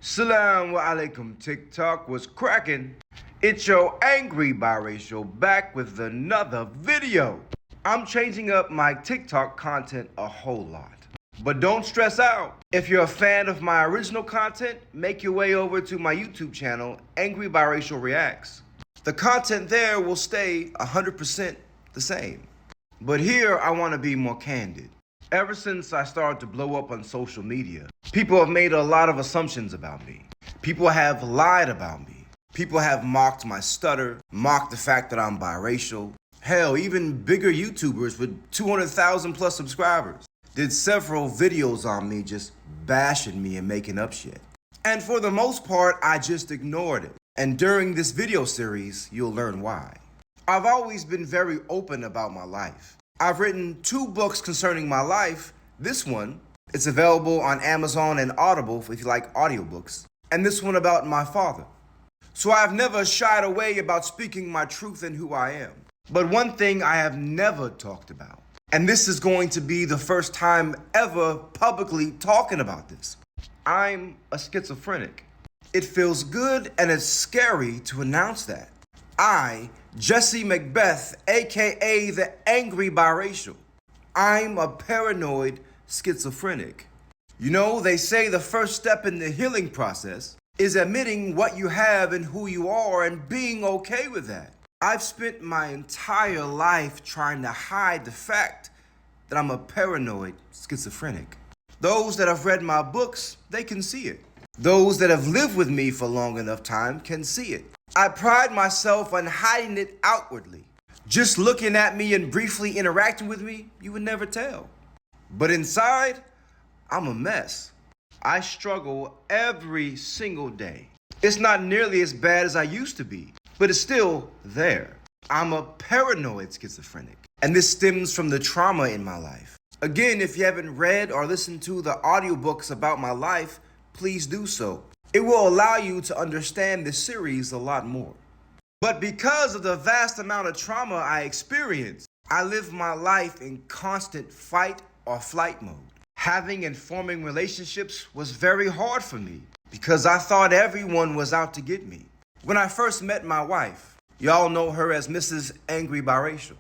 Salaam alaikum, TikTok was cracking. It's your angry biracial back with another video. I'm changing up my TikTok content a whole lot. But don't stress out. If you're a fan of my original content, make your way over to my YouTube channel, Angry Biracial Reacts. The content there will stay 100% the same. But here I want to be more candid. Ever since I started to blow up on social media, people have made a lot of assumptions about me. People have lied about me. People have mocked my stutter, mocked the fact that I'm biracial. Hell, even bigger YouTubers with 200,000 plus subscribers did several videos on me just bashing me and making up shit. And for the most part, I just ignored it. And during this video series, you'll learn why. I've always been very open about my life. I've written 2 books concerning my life. This one, it's available on Amazon and Audible if you like audiobooks. And this one about my father. So I've never shied away about speaking my truth and who I am. But one thing I have never talked about, and this is going to be the first time ever publicly talking about this. I'm a schizophrenic. It feels good and it's scary to announce that. I, Jesse Macbeth, aka the Angry Biracial. I'm a paranoid schizophrenic. You know, they say the first step in the healing process is admitting what you have and who you are and being okay with that. I've spent my entire life trying to hide the fact that I'm a paranoid schizophrenic. Those that have read my books, they can see it. Those that have lived with me for long enough time can see it. I pride myself on hiding it outwardly. Just looking at me and briefly interacting with me, you would never tell. But inside, I'm a mess. I struggle every single day. It's not nearly as bad as I used to be, but it's still there. I'm a paranoid schizophrenic, and this stems from the trauma in my life. Again, if you haven't read or listened to the audiobooks about my life, please do so. It will allow you to understand this series a lot more. But because of the vast amount of trauma I experienced, I live my life in constant fight or flight mode. Having and forming relationships was very hard for me because I thought everyone was out to get me. When I first met my wife, y'all know her as Mrs. Angry Biracial,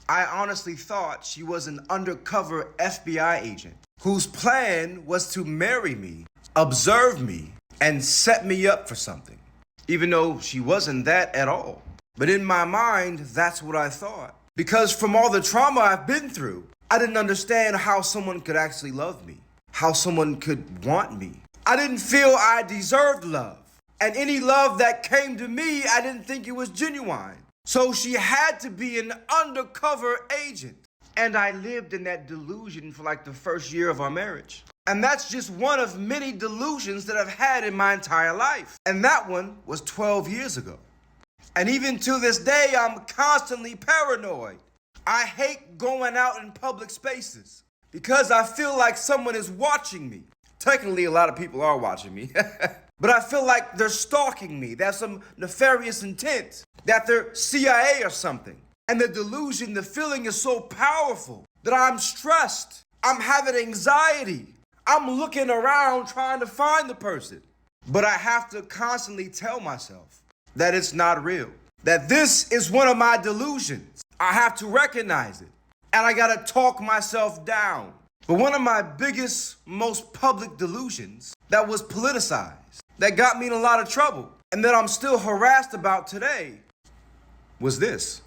I honestly thought she was an undercover FBI agent whose plan was to marry me, observe me, and set me up for something, even though she wasn't that at all. But in my mind, that's what I thought. Because from all the trauma I've been through, I didn't understand how someone could actually love me, how someone could want me. I didn't feel I deserved love. And any love that came to me, I didn't think it was genuine. So she had to be an undercover agent. And I lived in that delusion for like the first year of our marriage. And that's just one of many delusions that I've had in my entire life. And that one was 12 years ago. And even to this day, I'm constantly paranoid. I hate going out in public spaces because I feel like someone is watching me. Technically, a lot of people are watching me. But I feel like they're stalking me. There's some nefarious intent, that they're CIA or something. And the delusion, the feeling is so powerful that I'm stressed. I'm having anxiety. I'm looking around trying to find the person. But I have to constantly tell myself that it's not real. That this is one of my delusions. I have to recognize it. And I gotta talk myself down. But one of my biggest, most public delusions that was politicized, that got me in a lot of trouble, and that I'm still harassed about today, was this.